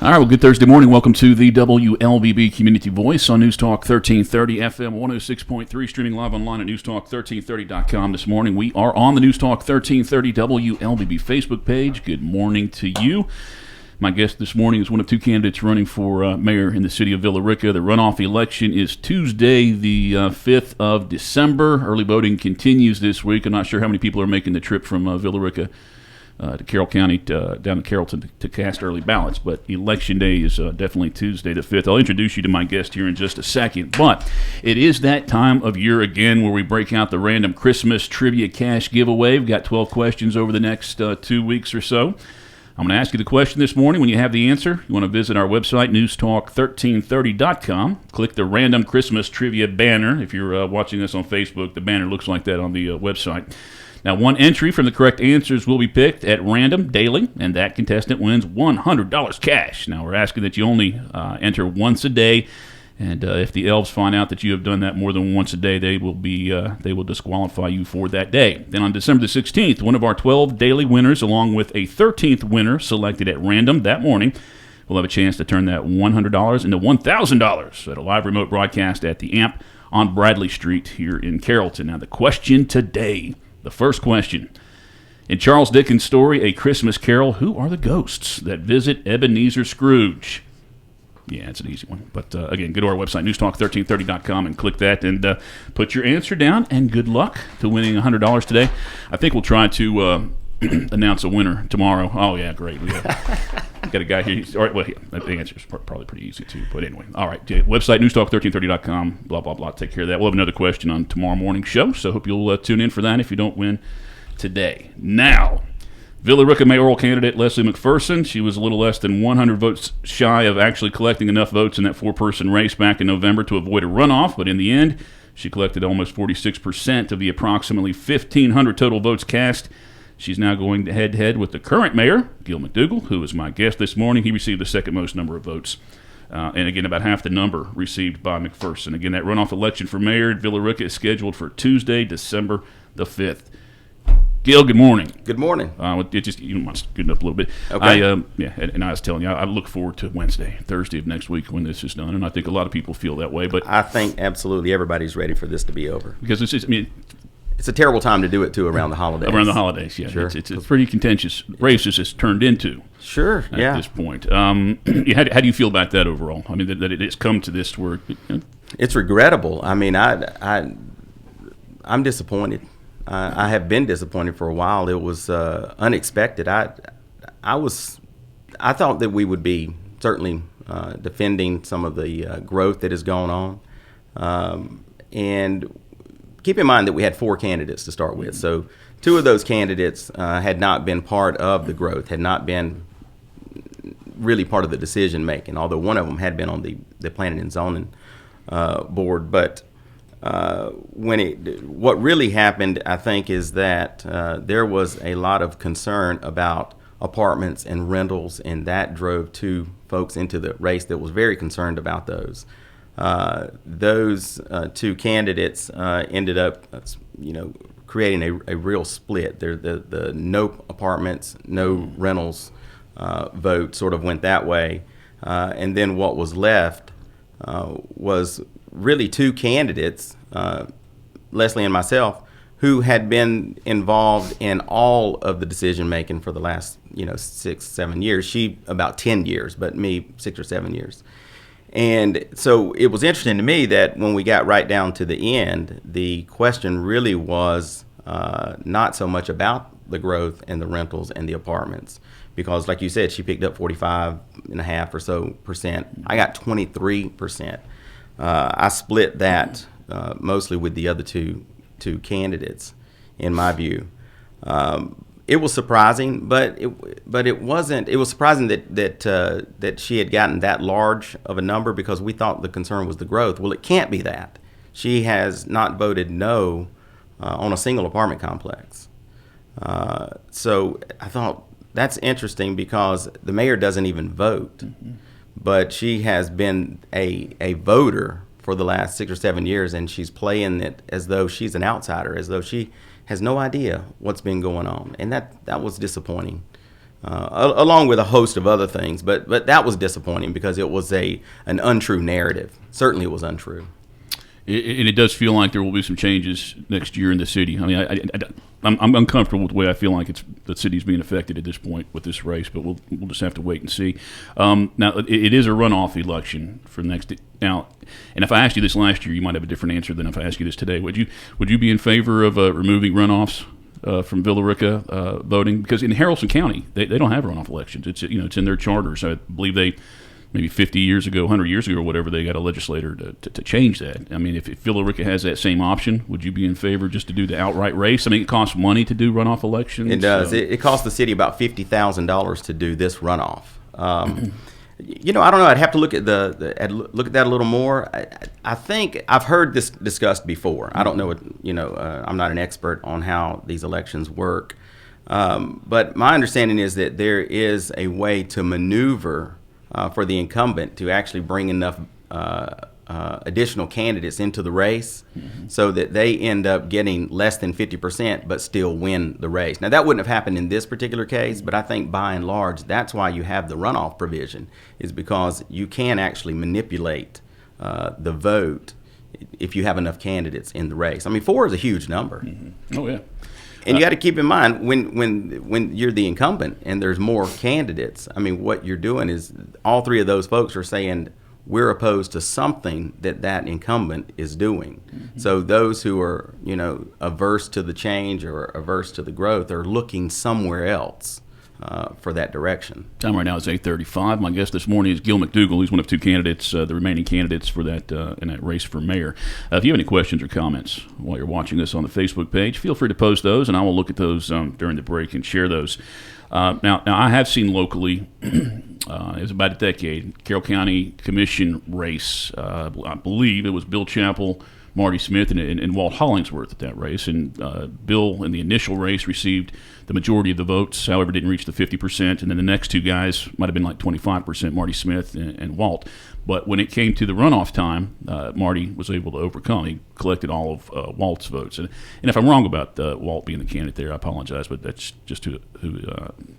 All right, well, good Thursday morning. Welcome to the WLBB Community Voice on News Talk 1330 FM 106.3, streaming live online at newstalk1330.com this morning. We are on the News Talk 1330 WLBB Facebook page. Good morning to you. My guest this morning is one of two candidates running for mayor in the city of Villa Rica. The runoff election is Tuesday, the 5th of December. Early voting continues this week. I'm not sure how many people are making the trip from Villa Rica to Carroll County, down to Carrollton to cast early ballots. But Election Day is definitely Tuesday the 5th. I'll introduce you to my guest here in just a second. But it is that time of year again where we break out the random Christmas trivia cash giveaway. We've got 12 questions over the next 2 weeks or so. I'm going to ask you the question this morning. When you have the answer, you want to visit our website, newstalk1330.com. Click the random Christmas trivia banner. If you're watching this on Facebook, the banner looks like that on the website. Now, one entry from the correct answers will be picked at random daily, and that contestant wins $100 cash. Now, we're asking that you only enter once a day, and if the elves find out that you have done that more than once a day, they will disqualify you for that day. Then on December the 16th, one of our 12 daily winners, along with a 13th winner selected at random that morning, will have a chance to turn that $100 into $1,000 at a live remote broadcast at the AMP on Bradley Street here in Carrollton. Now, the question today. The first question. In Charles Dickens' story, A Christmas Carol, who are the ghosts that visit Ebenezer Scrooge? Yeah, it's an easy one. But again, go to our website, newstalk1330.com, and click that and put your answer down. And good luck to winning $100 today. I think we'll try to announce a winner tomorrow. Oh, yeah, great. We got a guy here. All right, well, the answer is probably pretty easy, too. But anyway, all right. Website, newstalk1330.com, blah, blah, blah. Take care of that. We'll have another question on tomorrow morning's show, so hope you'll tune in for that if you don't win today. Now, Villa Rica mayoral candidate Leslie McPherson. She was a little less than 100 votes shy of actually collecting enough votes in that four-person race back in November to avoid a runoff, but in the end, she collected almost 46% of the approximately 1,500 total votes cast. She's now going head-to-head with the current mayor, Gil McDougal, who is my guest this morning. He received the second most number of votes, and again, about half the number received by McPherson. Again, that runoff election for mayor at Villa Rica is scheduled for Tuesday, December the 5th. Gil, good morning. Good morning. It just, you want to scoot up a little bit. Okay. And I was telling you, I look forward to Thursday of next week when this is done, and I think a lot of people feel that way. But I think absolutely everybody's ready for this to be over. Because it's a terrible time to do it, too, around the holidays. Around the holidays, yeah. Sure. It's a pretty contentious race as it's turned into. Sure, at this point. How do you feel about that overall? I mean, that it's come to this where... It's regrettable. I mean, I'm disappointed. I have been disappointed for a while. It was unexpected. I thought that we would be certainly defending some of the growth that is going on. And keep in mind that we had 4 candidates to start with. So 2 of those candidates had not been part of the growth, had not been really part of the decision making, although one of them had been on the planning and zoning board. But what really happened, I think, is that there was a lot of concern about apartments and rentals, and that drove 2 folks into the race that was very concerned about those. Those 2 candidates ended up, creating a real split. The no apartments, no rentals vote sort of went that way, and then what was left was really 2 candidates, Leslie and myself, who had been involved in all of the decision making for the last 6-7 years. She about 10 years, but me 6 or 7 years. And so it was interesting to me that when we got right down to the end, the question really was not so much about the growth and the rentals and the apartments, because like you said, she picked up 45.5% or so. I got 23%. I split that mostly with the other two candidates, in my view. It was surprising, but it wasn't. It was surprising that she had gotten that large of a number, because we thought the concern was the growth. Well, it can't be that. She has not voted no on a single apartment complex. So I thought that's interesting, because the mayor doesn't even vote. Mm-hmm. But she has been a voter for the last 6 or 7 years, and she's playing it as though she's an outsider, as though she has no idea what's been going on. And that was disappointing along with a host of other things. But that was disappointing because it was an untrue narrative. Certainly it was untrue. And it does feel like there will be some changes next year in the city. I mean, I'm uncomfortable with the way I feel like the city's being affected at this point with this race, but we'll just have to wait and see. Now, it is a runoff election for next now. And if I asked you this last year, you might have a different answer than if I asked you this today. Would you be in favor of removing runoffs from Villa Rica voting? Because in Haralson County, they don't have runoff elections. It's in their charters. I believe maybe 50 years ago, 100 years ago, or whatever, they got a legislator to change that. I mean, if Villa Rica has that same option, would you be in favor just to do the outright race? I mean, it costs money to do runoff elections. It does. It costs the city about $50,000 to do this runoff. I don't know. I'd have to look at look at that a little more. I think I've heard this discussed before. I don't know. I'm not an expert on how these elections work, but my understanding is that there is a way to maneuver for the incumbent to actually bring enough additional candidates into the race so that they end up getting less than 50% but still win the race. Now, that wouldn't have happened in this particular case, but I think by and large that's why you have the runoff provision, is because you can actually manipulate the vote if you have enough candidates in the race. I mean, 4 is a huge number. Mm-hmm. Oh, yeah. And you got to keep in mind, when you're the incumbent and there's more candidates, I mean, what you're doing is all 3 of those folks are saying we're opposed to something that incumbent is doing. Mm-hmm. So those who are, averse to the change or averse to the growth are looking somewhere else for that direction. Time right now is 8:35. My guest this morning is Gil McDougal. He's one of 2 candidates, the remaining candidates for that in that race for mayor. If you have any questions or comments while you're watching this on the Facebook page, feel free to post those, and I will look at those during the break and share those. Now I have seen locally, it was about a decade, Carroll County Commission race. I believe it was Bill Chappell, Marty Smith, and Walt Hollingsworth at that race. And Bill, in the initial race, received the majority of the votes, however, didn't reach the 50%. And then the next 2 guys might have been like 25%, Marty Smith and Walt. But when it came to the runoff time, Marty was able to overcome. He collected all of Walt's votes. And if I'm wrong about Walt being the candidate there, I apologize, but that's just who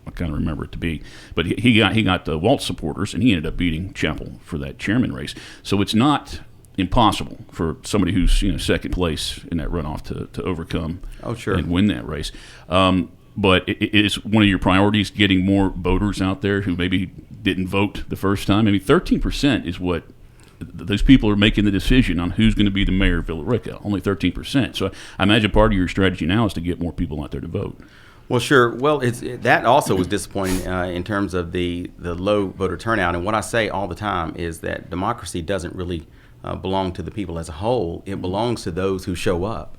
I kind of remember it to be. But he got Walt's supporters, and he ended up beating Chappell for that chairman race. So it's not impossible for somebody who's second place in that runoff to overcome and win that race. But it is one of your priorities getting more voters out there who maybe didn't vote the first time. I mean, 13% is what those people are making the decision on who's going to be the mayor of Villa Rica. Only 13%. So I imagine part of your strategy now is to get more people out there to vote. Well, sure. Well, that also was disappointing in terms of the low voter turnout. And what I say all the time is that democracy doesn't really belong to the people as a whole. It belongs to those who show up.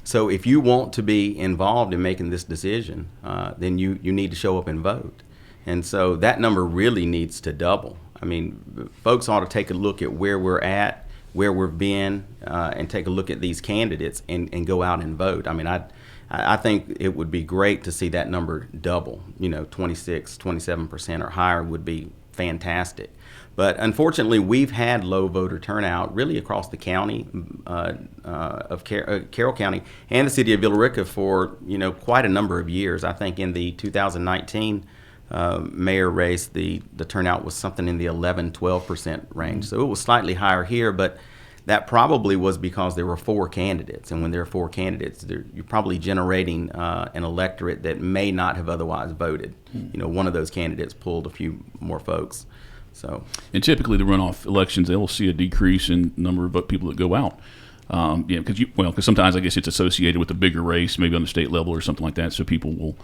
So if you want to be involved in making this decision, then you need to show up and vote. And so that number really needs to double. I mean, folks ought to take a look at where we're at, where we've been, and take a look at these candidates and go out and vote. I mean, I think it would be great to see that number double. 26, 27% or higher would be fantastic. But unfortunately, we've had low voter turnout really across the county of Carroll County and the city of Villa Rica for quite a number of years. I think in the 2019 mayor race, the turnout was something in the 11-12% range. So it was slightly higher here, but that probably was because there were 4 candidates. And when there are 4 candidates, you're probably generating an electorate that may not have otherwise voted. One of those candidates pulled a few more folks. So, and typically the runoff elections, they'll see a decrease in the number of people that go out. Because sometimes I guess it's associated with a bigger race, maybe on the state level or something like that. So people will,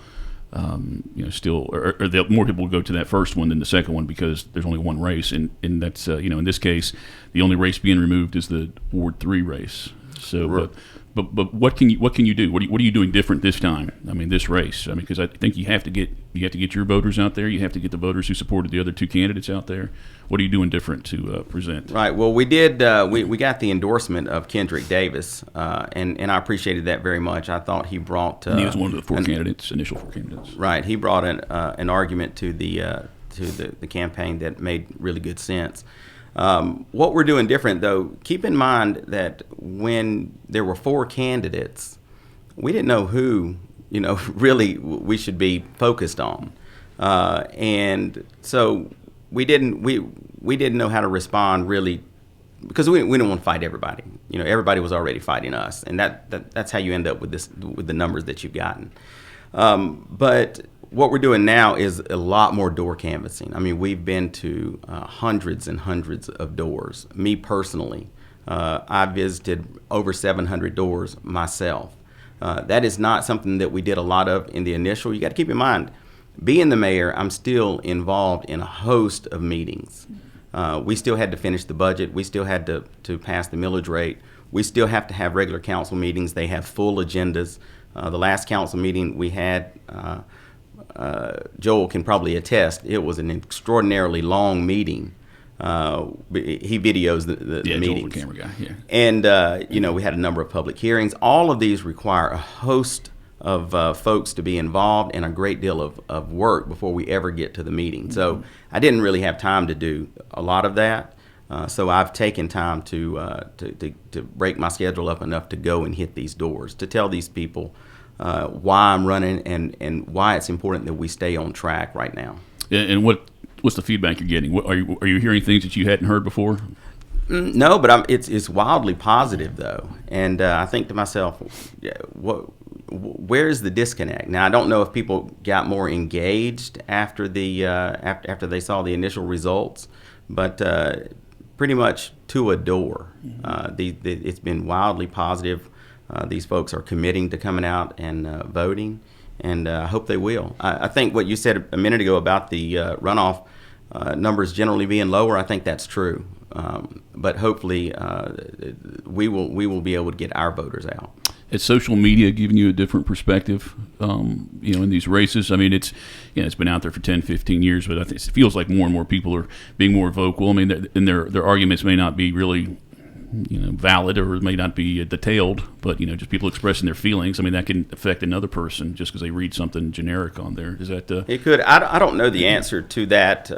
more people will go to that first one than the second one because there's only one race, and that's in this case, the only race being removed is the Ward 3 race. So, but what can you do? What are you doing different this time? I mean, this race. I mean, because I think you have to get your voters out there. You have to get the voters who supported the other 2 candidates out there. What are you doing different to present? Right. Well, we did. We got the endorsement of Kendrick Davis, and I appreciated that very much. I thought he brought. And he was one of the initial 4 candidates. Right. He brought an argument to the campaign that made really good sense. What we're doing different, though, keep in mind that when there were 4 candidates, we didn't know who, really we should be focused on. And so we didn't know how to respond really, because we didn't want to fight everybody. Everybody was already fighting us, and that's how you end up with the numbers that you've gotten. But what we're doing now is a lot more door canvassing. I mean, we've been to hundreds and hundreds of doors. Me personally, I visited over 700 doors myself. That is not something that we did a lot of in the initial. You got to keep in mind, being the mayor, I'm still involved in a host of meetings. We still had to finish the budget. We still had to pass the millage rate. We still have to have regular council meetings. They have full agendas. The last council meeting we had, Joel can probably attest, it was an extraordinarily long meeting. He videos the meetings. Joel's the camera guy, yeah. And, we had a number of public hearings. All of these require a host of folks to be involved and a great deal of work before we ever get to the meeting. So I didn't really have time to do a lot of that. So I've taken time to break my schedule up enough to go and hit these doors, to tell these people why I'm running and why it's important that we stay on track right now. And what's the feedback you're getting? Are you hearing things that you hadn't heard before? No, but it's wildly positive though, and I think to myself, where's the disconnect? Now I don't know if people got more engaged after after they saw the initial results, but pretty much to a door. It's been wildly positive. These folks are committing to coming out and voting, and I hope they will. I think what you said a minute ago about the runoff numbers generally being lower, I think that's true. But hopefully we will be able to get our voters out. Has social media given you a different perspective, in these races? I mean, it's been out there for 10, 15 years, but I think it feels like more and more people are being more vocal. I mean, and their arguments may not be really, valid or may not be detailed, but, just people expressing their feelings. I mean, that can affect another person just because they read something generic on there. Is that It could. I don't know the answer to that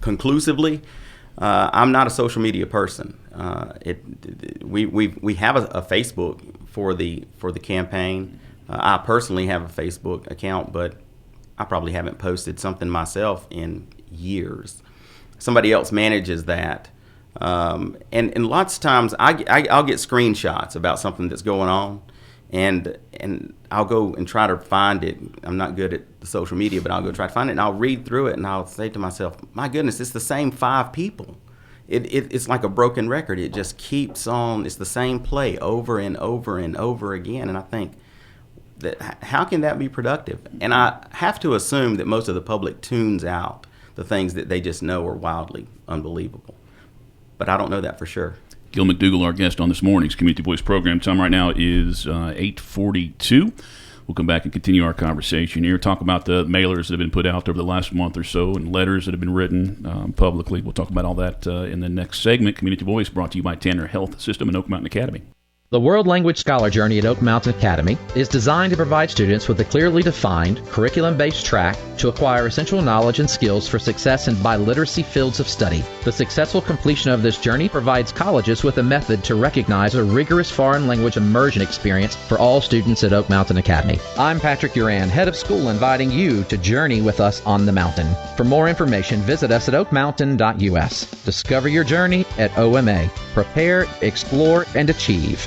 conclusively. I'm not a social media person. We have a Facebook for the campaign. I personally have a Facebook account, but I probably haven't posted something myself in years. Somebody else manages that, and lots of times I'll get screenshots about something that's going on, and I'll go and try to find it. I'm not good at the social media, but I'll go try to find it, and I'll read through it, and I'll say to myself, my goodness, it's the same 5 people. It's like a broken record. It just keeps on. It's the same play over and over and over again. And I think that how can that be productive? And I have to assume that most of the public tunes out the things that they just know are wildly unbelievable. But I don't know that for sure. Gil McDougal, our guest on this morning's Community Voice program. Time right now is 8:42. We'll come back and continue our conversation here, talk about the mailers that have been put out over the last month or so and letters that have been written publicly. We'll talk about all that in the next segment. Community Voice brought to you by Tanner Health System and Oak Mountain Academy. The World Language Scholar Journey at Oak Mountain Academy is designed to provide students with a clearly defined, curriculum-based track to acquire essential knowledge and skills for success in biliteracy fields of study. The successful completion of this journey provides colleges with a method to recognize a rigorous foreign language immersion experience for all students at Oak Mountain Academy. I'm Patrick Duran, head of school, inviting you to journey with us on the mountain. For more information, visit us at oakmountain.us. Discover your journey at OMA. Prepare, explore, and achieve.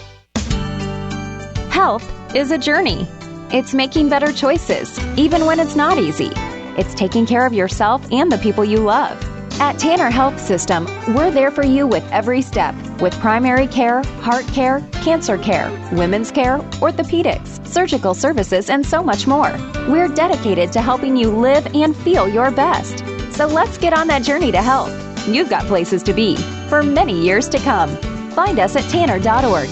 Health is a journey. It's making better choices, even when it's not easy. It's taking care of yourself and the people you love. At Tanner Health System, we're there for you with every step, with primary care, heart care, cancer care, women's care, orthopedics, surgical services, and so much more. We're dedicated to helping you live and feel your best. So let's get on that journey to health. You've got places to be for many years to come. Find us at tanner.org.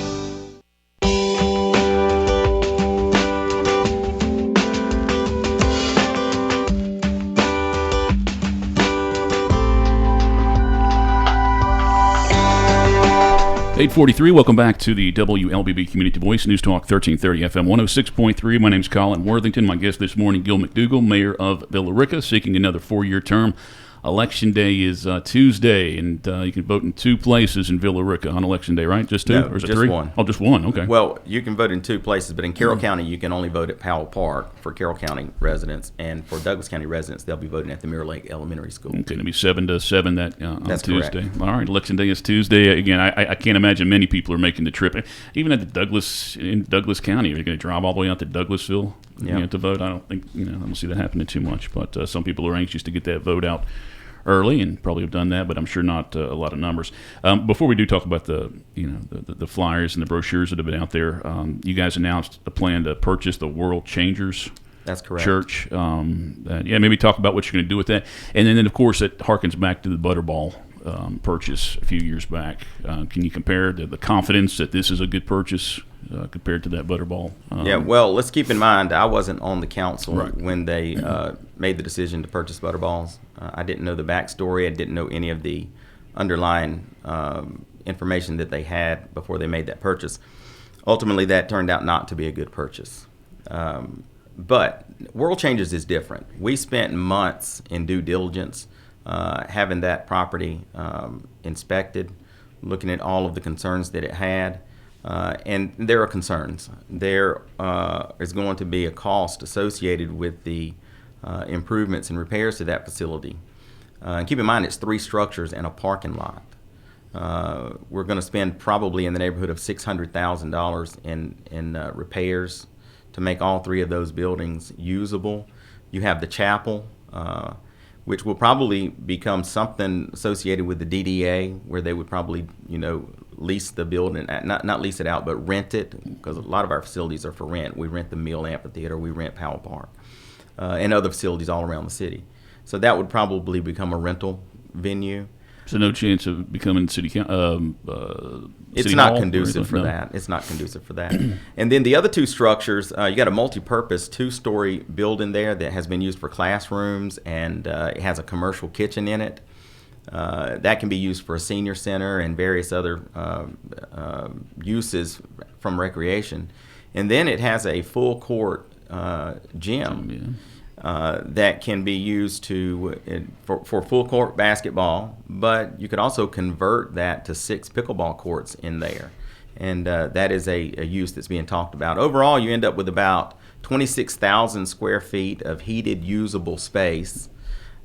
8:43. Welcome back to the WLBB Community Voice News Talk 1330 FM 106.3. My name's Colin Worthington. My guest this morning, Gil McDougal, mayor of Villa Rica, seeking another 4-year term. Election Day is Tuesday, and you can vote in 2 places in Villa Rica on Election Day, right? Just 2? No, or is it just 3? 1. Oh, just 1, okay. Well, you can vote in 2 places, but in Carroll County, you can only vote at Powell Park for Carroll County residents, and for Douglas County residents, they'll be voting at the Mirror Lake Elementary School. Okay, it'll be 7 to 7 on That's Tuesday. correct. All right, Election Day is Tuesday. Again, I can't imagine many people are making the trip. Even at the in Douglas County, are you going to drive all the way out to Douglasville to vote? I don't think, I don't see that happening too much, but some people are anxious to get that vote out early and probably have done that, but I'm sure not a lot of numbers. Before we do talk about the flyers and the brochures that have been out there, you guys announced a plan to purchase the World Changers That's correct. Church. Maybe talk about what you're going to do with that. And then, of course, it harkens back to the Butterball purchase a few years back. Can you compare the confidence that this is a good purchase compared to that Butterball? Well, let's keep in mind, I wasn't on the council Right. when they made the decision to purchase Butterballs. I didn't know the backstory. I didn't know any of the underlying information that they had before they made that purchase. Ultimately, that turned out not to be a good purchase. But World Changers is different. We spent months in due diligence having that property inspected, looking at all of the concerns that it had. And there are concerns. There is going to be a cost associated with the improvements and repairs to that facility. And keep in mind, it's 3 structures and a parking lot. We're going to spend probably in the neighborhood of $600,000 in repairs to make all 3 of those buildings usable. You have the chapel, which will probably become something associated with the DDA, where they would probably, lease the building, not lease it out, but rent it, because a lot of our facilities are for rent. We rent the Mill Amphitheater, we rent Powell Park, and other facilities all around the city. So that would probably become a rental venue. So no chance of becoming city council? It's not conducive for that. It's not conducive for that. And then the other 2 structures, you got a multi-purpose 2-story building there that has been used for classrooms, and it has a commercial kitchen in it. That can be used for a senior center and various other uses from recreation. And then it has a full court gym. That can be used for full court basketball, but you could also convert that to 6 pickleball courts in there, and that is a use that's being talked about. Overall, you end up with about 26,000 square feet of heated, usable space,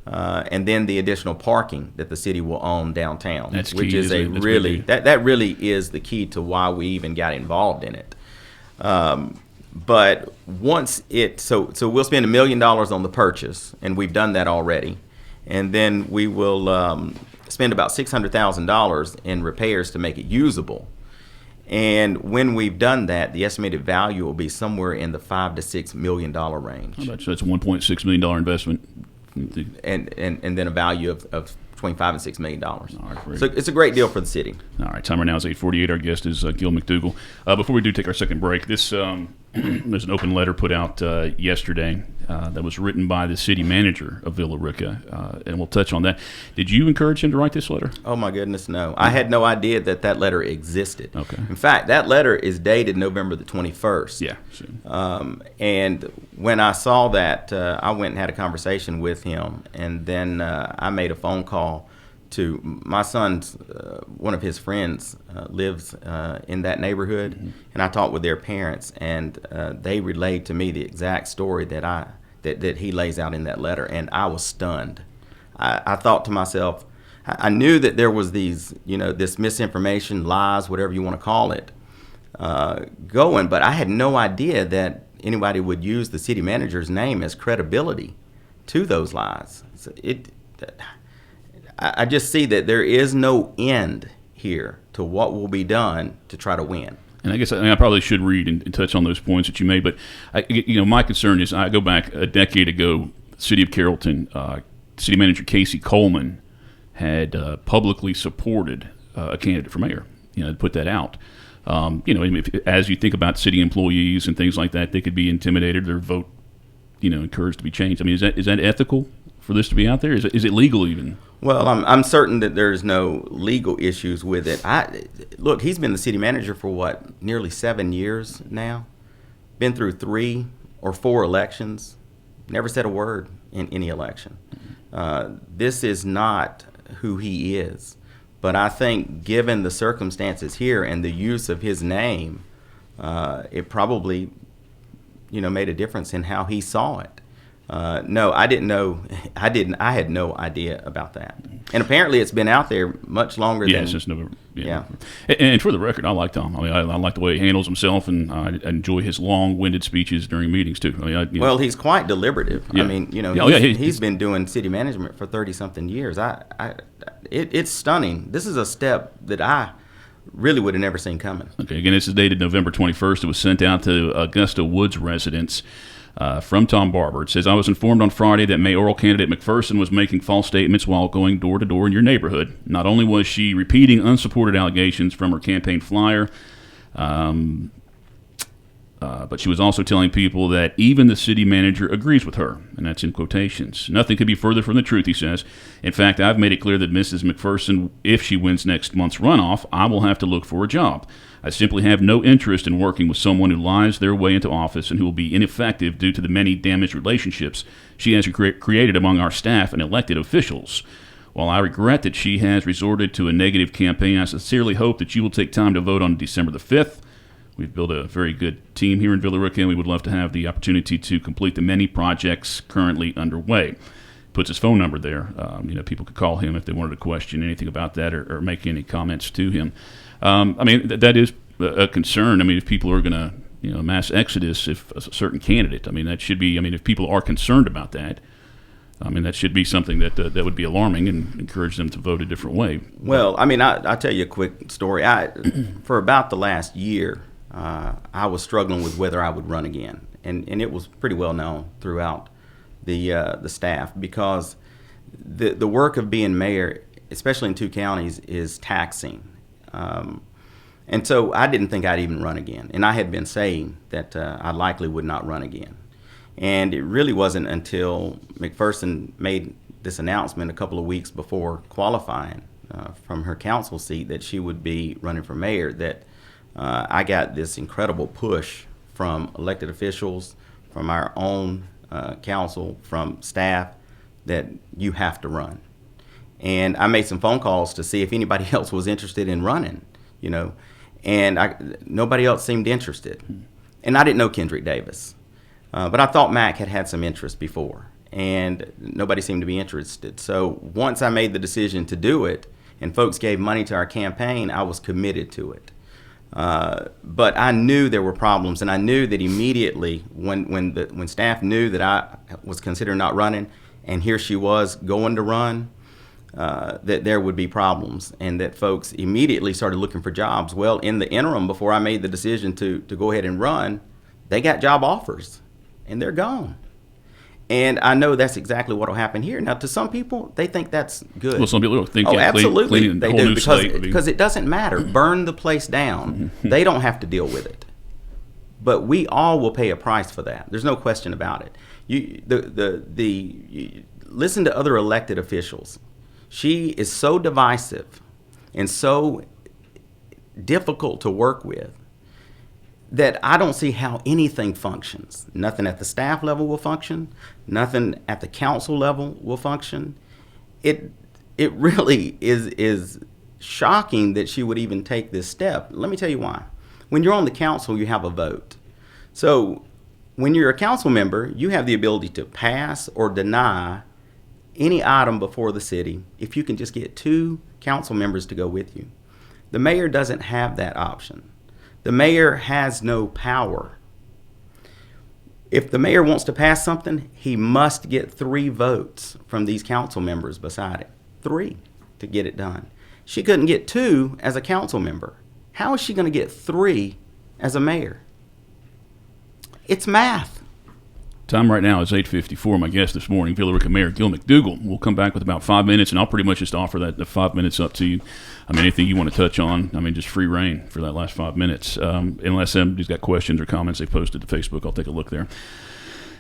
and then the additional parking that the city will own downtown, That's which key, is that really is the key to why we even got involved in it. But once so we'll spend $1 million on the purchase, and we've done that already, and then we will spend about $600,000 in repairs to make it usable. And when we've done that, the estimated value will be somewhere in the $5 to $6 million range. So that's a $1.6 million investment. And then a value of between $5 and $6 million. Right, so it's a great deal for the city. All right, timer now is 8:48. Our guest is Gil McDougal. Before we do take our second break, this there's an open letter put out yesterday that was written by the city manager of Villa Rica, and we'll touch on that. Did you encourage him to write this letter? Oh my goodness, no! I had no idea that letter existed. Okay. In fact, that letter is dated November the 21st. Yeah. And when I saw that, I went and had a conversation with him, and then I made a phone call to my son's, one of his friends lives in that neighborhood, mm-hmm. and I talked with their parents, and they relayed to me the exact story that he lays out in that letter, and I was stunned. I thought to myself, I knew that there was these, this misinformation, lies, whatever you want to call it, going, but I had no idea that anybody would use the city manager's name as credibility to those lies. So I just see that there is no end here to what will be done to try to win. And I guess I probably should read and touch on those points that you made, but my concern is I go back a decade ago. The city of Carrollton, city manager Casey Coleman had publicly supported a candidate for mayor. To put that out. As you think about city employees and things like that, they could be intimidated, their vote, encouraged to be changed. I mean, is that ethical for this to be out there? Is it legal even? Well, I'm certain that there's no legal issues with it. Look, he's been the city manager for nearly 7 years now. Been through 3 or 4 elections. Never said a word in any election. This is not who he is. But I think given the circumstances here and the use of his name, it probably, made a difference in how he saw it. No, I didn't know. I had no idea about that. And apparently it's been out there much longer than... since November. Yeah. And for the record, I like Tom. I mean, I like the way he handles himself, and I enjoy his long-winded speeches during meetings, too. Well, he's quite deliberative. Yeah. I mean, he's been doing city management for 30-something years. It's stunning. This is a step that I really would have never seen coming. Okay, again, this is dated November 21st. It was sent out to Augusta Woods residents from Tom Barber. It says, I was informed on Friday that mayoral candidate McPherson was making false statements while going door to door in your neighborhood. Not only was she repeating unsupported allegations from her campaign flyer, but she was also telling people that even the city manager agrees with her, and that's in quotations. Nothing could be further from the truth, he says. In fact, I've made it clear that Mrs. McPherson, if she wins next month's runoff, I will have to look for a job. I simply have no interest in working with someone who lies their way into office and who will be ineffective due to the many damaged relationships she has created among our staff and elected officials. While I regret that she has resorted to a negative campaign, I sincerely hope that you will take time to vote on December the 5th. We've built a very good team here in Villa Rica, and we would love to have the opportunity to complete the many projects currently underway. Puts his phone number there. People could call him if they wanted to question anything about that or make any comments to him. That is a concern. I mean, if people are going to, mass exodus, if a certain candidate, that should be, if people are concerned about that, that should be something that would be alarming and encourage them to vote a different way. Well, I'll tell you a quick story. For about the last year, I was struggling with whether I would run again. And it was pretty well known throughout the staff because the work of being mayor, especially in two counties, is taxing. And so I didn't think I'd even run again. And I had been saying that I likely would not run again. And it really wasn't until McPherson made this announcement a couple of weeks before qualifying from her council seat that she would be running for mayor that I got this incredible push from elected officials, from our own council, from staff, that you have to run. And I made some phone calls to see if anybody else was interested in running, and nobody else seemed interested. And I didn't know Kendrick Davis, but I thought Mac had some interest before, and nobody seemed to be interested. So once I made the decision to do it, and folks gave money to our campaign, I was committed to it. But I knew there were problems, and I knew that immediately when staff knew that I was considering not running, and here she was going to run, that there would be problems, and that folks immediately started looking for jobs. Well, in the interim, before I made the decision to go ahead and run, they got job offers, and they're gone. And I know that's exactly what will happen here. Now, to some people, they think that's good. Well, some people think, absolutely, clean they do, because it doesn't matter. Burn the place down. They don't have to deal with it. But we all will pay a price for that. There's no question about it. You listen to other elected officials. She is so divisive and so difficult to work with that I don't see how anything functions. Nothing at the staff level will function. Nothing at the council level will function. It really is shocking that she would even take this step. Let me tell you why. When you're on the council, you have a vote. So when you're a council member, you have the ability to pass or deny any item before the city if you can just get 2 council members to go with you. The mayor doesn't have that option. The mayor has no power. If the mayor wants to pass something, he must get 3 votes from these council members beside it. 3 to get it done. She couldn't get 2 as a council member. How is she going to get 3 as a mayor? It's math. Time right now is 8:54. My guest this morning, Villa Rica Mayor Gil McDougal. We'll come back with about 5 minutes, and I'll pretty much just offer the 5 minutes up to you. Anything you want to touch on, just free reign for that last 5 minutes. Unless somebody's got questions or comments they posted to Facebook, I'll take a look there.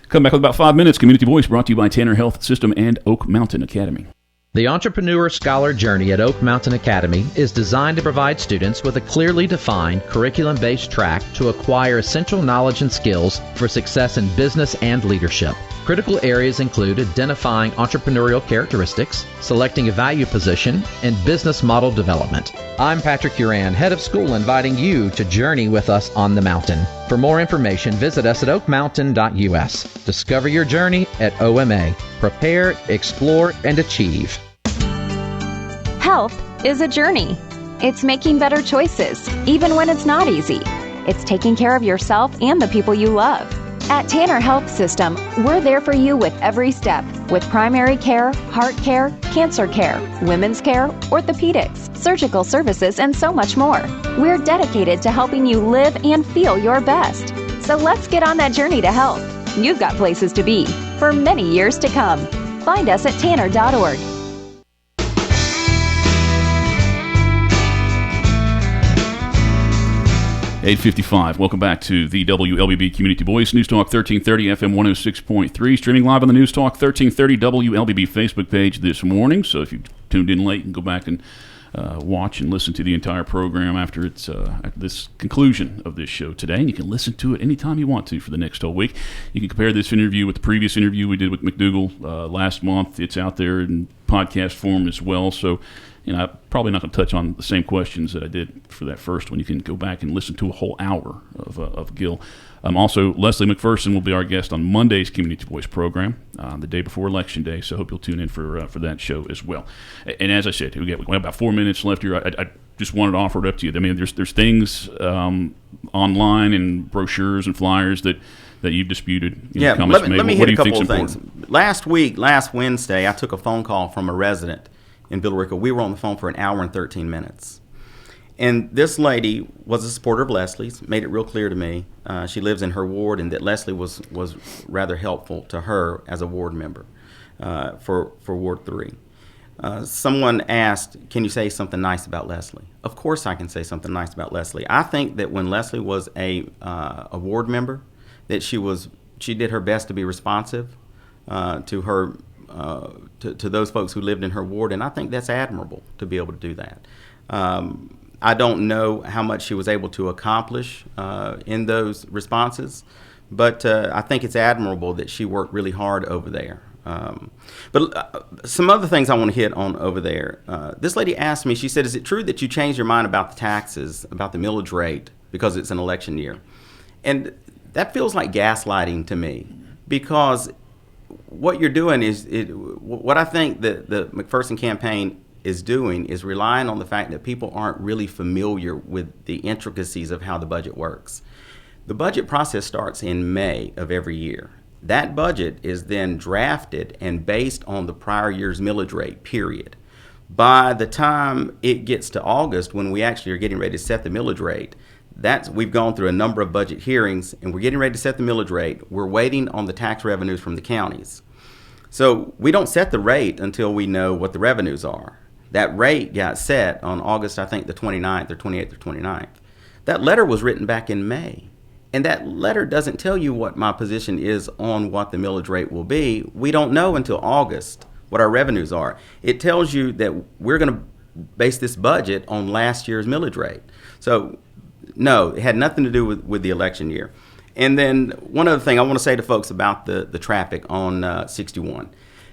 Come back with about 5 minutes. Community Voice brought to you by Tanner Health System and Oak Mountain Academy. The Entrepreneur Scholar Journey at Oak Mountain Academy is designed to provide students with a clearly defined curriculum-based track to acquire essential knowledge and skills for success in business and leadership. Critical areas include identifying entrepreneurial characteristics, selecting a value position, and business model development. I'm Patrick Uran, head of school, inviting you to journey with us on the mountain. For more information, visit us at oakmountain.us. Discover your journey at OMA. Prepare, explore, and achieve. Health is a journey. It's making better choices, even when it's not easy. It's taking care of yourself and the people you love. At Tanner Health System, we're there for you with every step, with primary care, heart care, cancer care, women's care, orthopedics, surgical services, and so much more. We're dedicated to helping you live and feel your best. So let's get on that journey to health. You've got places to be for many years to come. Find us at tanner.org. $8:55. Welcome back to the WLBB Community Voice, News Talk 1330 FM 106.3, streaming live on the News Talk 1330 WLBB Facebook page this morning. So if you tuned in late, you can go back and watch and listen to the entire program after this conclusion of this show today. And you can listen to it anytime you want to for the next whole week. You can compare this interview with the previous interview we did with McDougal last month. It's out there in podcast form as well. So, I'm probably not going to touch on the same questions that I did for that first one. You can go back and listen to a whole hour of Gil. Also, Leslie McPherson will be our guest on Monday's Community Voice program, the day before Election Day. So I hope you'll tune in for that show as well. And as I said, we have about 4 minutes left here. I just wanted to offer it up to you. I mean, there's things online and brochures and flyers that you've disputed. Let me hit a couple of things. Last Wednesday, I took a phone call from a resident in Rica. We were on the phone for an hour and 13 minutes. And this lady was a supporter of Leslie's, made it real clear to me. She lives in her ward, and that Leslie was rather helpful to her as a ward member for Ward 3. Someone asked, can you say something nice about Leslie? Of course I can say something nice about Leslie. I think that when Leslie was a ward member, that she did her best to be responsive to her to those folks who lived in her ward, and I think that's admirable to be able to do that. I don't know how much she was able to accomplish in those responses, but I think it's admirable that she worked really hard over there. But some other things I want to hit on over there. This lady asked me, she said, is it true that you changed your mind about the taxes, about the millage rate, because it's an election year? And that feels like gaslighting to me, because what you're doing what I think that the McPherson campaign is doing is relying on the fact that people aren't really familiar with the intricacies of how the budget works. The budget process starts in May of every year. That budget is then drafted and based on the prior year's millage rate, period. By the time it gets to August, when we actually are getting ready to set the millage rate, we've gone through a number of budget hearings, and we're getting ready to set the millage rate. We're waiting on the tax revenues from the counties. So we don't set the rate until we know what the revenues are. That rate got set on August, I think, the 29th or 28th or 29th. That letter was written back in May. And that letter doesn't tell you what my position is on what the millage rate will be. We don't know until August what our revenues are. It tells you that we're going to base this budget on last year's millage rate. So, no, it had nothing to do with the election year. And then one other thing I want to say to folks about the traffic on 61.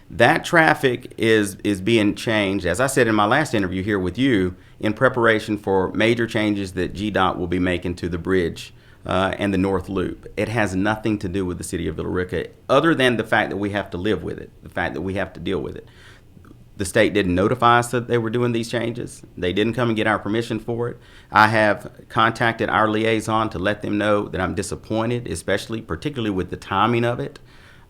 That traffic is being changed, as I said in my last interview here with you, in preparation for major changes that GDOT will be making to the bridge and the North Loop. It has nothing to do with the city of Villa Rica, other than the fact that we have to live with it, the fact that we have to deal with it. The state didn't notify us that they were doing these changes. They didn't come and get our permission for it. I have contacted our liaison to let them know that I'm disappointed, particularly with the timing of it.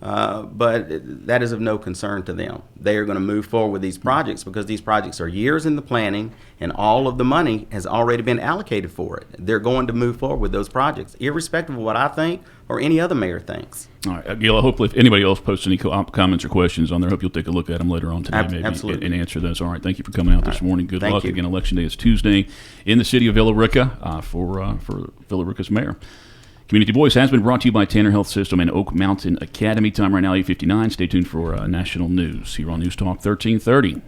But that is of no concern to them. They are going to move forward with these projects because these projects are years in the planning, and all of the money has already been allocated for it. They're going to move forward with those projects, irrespective of what I think or any other mayor thinks. All right, Gil, hopefully if anybody else posts any comments or questions on there, I hope you'll take a look at them later on today Absolutely. and answer those. All right, thank you for coming out this morning. Good luck. Again, Election Day is Tuesday in the city of Villa Rica for Villa Rica's mayor. Community Voice has been brought to you by Tanner Health System and Oak Mountain Academy. Time right now, 8:59. Stay tuned for national news here on News Talk 1330.